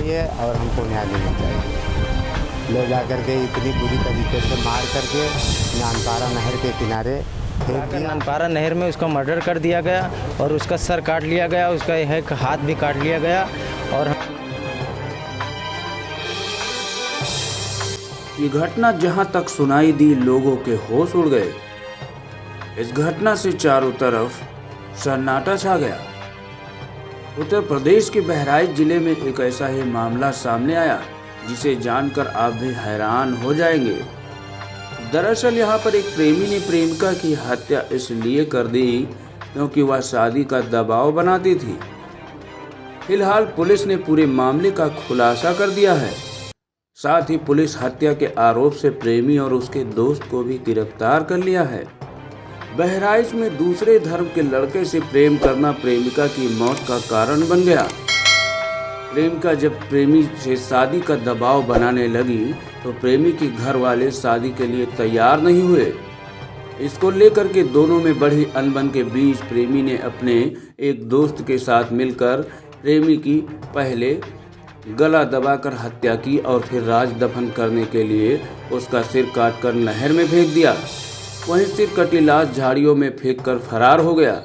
चाहिए और हमको न्याय मिलना चाहिए। ले जा करके इतनी बुरी तरीके से मार करके नानपारा नहर के किनारे फेंक दिया। नानपारा नहर में उसका मर्डर कर दिया गया और उसका सर काट लिया गया, उसका एक हाथ भी काट लिया गया। और ये घटना जहां तक सुनाई दी, लोगों के होश उड़ गए। इस घटना से चारों तरफ सन्नाटा छा गया। उत्तर प्रदेश के बहराइच जिले में एक ऐसा ही मामला सामने आया जिसे जानकर आप भी हैरान हो जाएंगे। दरअसल यहाँ पर एक प्रेमी ने प्रेमिका की हत्या इसलिए कर दी क्योंकि वह शादी का दबाव बनाती थी। फिलहाल पुलिस ने पूरे मामले का खुलासा कर दिया है। साथ ही पुलिस हत्या के आरोप से प्रेमी और उसके दोस्त को भी गिरफ्तार कर लिया है। बहराइच में दूसरे धर्म के लड़के से प्रेम करना प्रेमिका की मौत का कारण बन गया। प्रेमिका जब प्रेमी से शादी का दबाव बनाने लगी तो प्रेमी के घर वाले शादी के लिए तैयार नहीं हुए। इसको लेकर के दोनों में बढ़ी अनबन के बीच प्रेमी ने अपने एक दोस्त के साथ मिलकर प्रेमी की पहले गला दबाकर हत्या की और फिर राज दफन करने के लिए उसका सिर काटकर नहर में फेंक दिया। वहीं सिर कटी लाश झाड़ियों में फेंककर फरार हो गया।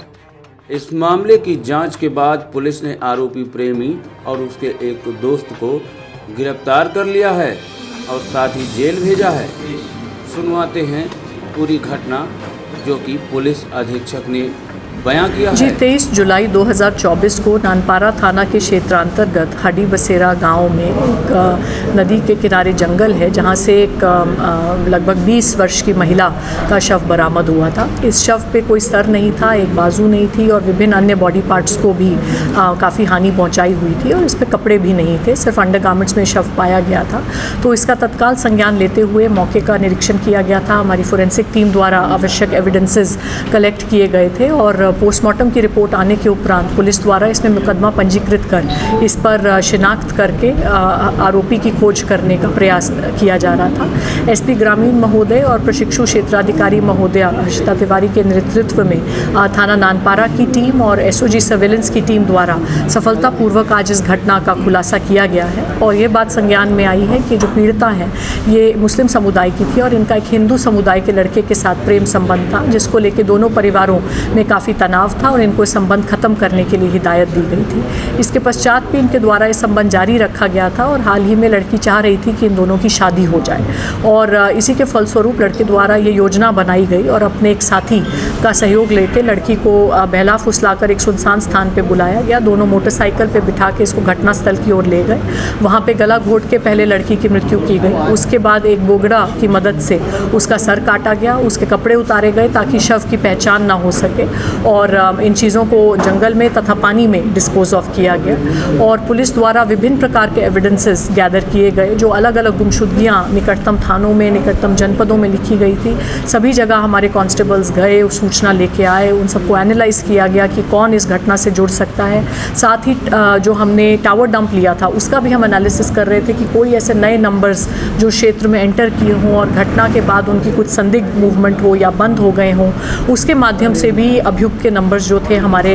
इस मामले की जांच के बाद पुलिस ने आरोपी प्रेमी और उसके एक दोस्त को गिरफ्तार कर लिया है और साथ ही जेल भेजा है। सुनवाते हैं पूरी घटना जो कि पुलिस अधीक्षक ने बयां किया जी। है। 23 जुलाई 2024 को नानपारा थाना के क्षेत्रांतर्गत हडी बसेरा गांव में एक नदी के किनारे जंगल है जहां से एक लगभग 20 वर्ष की महिला का शव बरामद हुआ था। इस शव पे कोई सर नहीं था, एक बाजू नहीं थी और विभिन्न अन्य बॉडी पार्ट्स को भी काफ़ी हानि पहुंचाई हुई थी और इस पर कपड़े भी नहीं थे, सिर्फ अंडरगारमेंट्स में शव पाया गया था। तो इसका तत्काल संज्ञान लेते हुए मौके का निरीक्षण किया गया था। हमारी फोरेंसिक टीम द्वारा आवश्यक एविडेंसेस कलेक्ट किए गए थे और पोस्टमार्टम की रिपोर्ट आने के उपरांत पुलिस द्वारा इसमें मुकदमा पंजीकृत कर इस पर शिनाख्त करके आरोपी की खोज करने का प्रयास किया जा रहा था। एसपी ग्रामीण महोदय और प्रशिक्षु क्षेत्राधिकारी महोदया हर्षिता तिवारी के नेतृत्व में थाना नानपारा की टीम और एसओजी सर्वेलेंस की टीम द्वारा सफलतापूर्वक आज इस घटना का खुलासा किया गया है। और ये बात संज्ञान में आई है कि जो पीड़िता है ये मुस्लिम समुदाय की थी और इनका एक हिंदू समुदाय के लड़के के साथ प्रेम संबंध था, जिसको लेकर दोनों परिवारों में काफ़ी तनाव था और इनको संबंध खत्म करने के लिए हिदायत दी गई थी। इसके पश्चात भी इनके द्वारा ये संबंध जारी रखा गया था और हाल ही में लड़की चाह रही थी कि इन दोनों की शादी हो जाए और इसी के फलस्वरूप लड़के द्वारा ये योजना बनाई गई और अपने एक साथी का सहयोग लेकर लड़की को बहला फुसलाकर एक सुनसान स्थान पर बुलाया गया। दोनों मोटरसाइकिल पर बिठा के इसको घटनास्थल की ओर ले गए। वहाँ पर गला घोट के पहले लड़की की मृत्यु की गई। उसके बाद एक बोगड़ा की मदद से उसका सर काटा गया, उसके कपड़े उतारे गए ताकि शव की पहचान ना हो सके और इन चीज़ों को जंगल में तथा पानी में डिस्पोज ऑफ किया गया। और पुलिस द्वारा विभिन्न प्रकार के एविडेंसेस गैदर किए गए जो अलग अलग गुमशुदगियाँ निकटतम थानों में, निकटतम जनपदों में लिखी गई थी। सभी जगह हमारे कांस्टेबल्स गए, सूचना लेके आए, उन सबको एनालाइज किया गया कि कौन इस घटना से जुड़ सकता है। साथ ही जो हमने टावर डंप लिया था उसका भी हम एनालिसिस कर रहे थे कि कोई ऐसे नए नंबर्स जो क्षेत्र में एंटर किए हों और घटना के बाद उनकी कुछ संदिग्ध मूवमेंट हो या बंद हो गए हों, उसके माध्यम से भी अभियुक्त के नंबर्स जो थे हमारे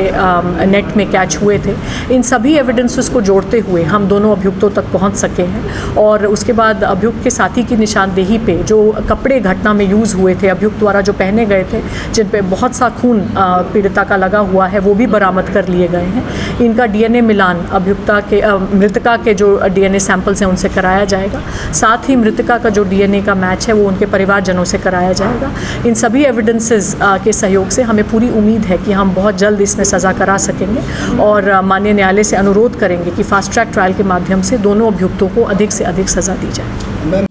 नेट में कैच हुए थे। इन सभी एविडेंसेस को जोड़ते हुए हम दोनों अभियुक्तों तक पहुंच सके हैं और उसके बाद अभियुक्त के साथी की निशानदेही पे जो कपड़े घटना में यूज़ हुए थे अभियुक्त द्वारा जो पहने गए थे, जिन पे बहुत सा खून पीड़िता का लगा हुआ है, वो भी बरामद कर लिए गए हैं। इनका डीएनए मिलान अभियुक्ता के मृतका के जो डीएनए सैंपल्स हैं उनसे कराया जाएगा। साथ ही मृतका का जो डीएनए का मैच है वो उनके परिवारजनों से कराया जाएगा। इन सभी एविडेंसेस के सहयोग से हमें पूरी उम्मीद है कि हम बहुत जल्द इसमें सज़ा करा सकेंगे और माननीय न्यायालय से अनुरोध करेंगे कि फास्ट ट्रैक ट्रायल के माध्यम से दोनों अभियुक्तों को अधिक से अधिक सज़ा दी जाए।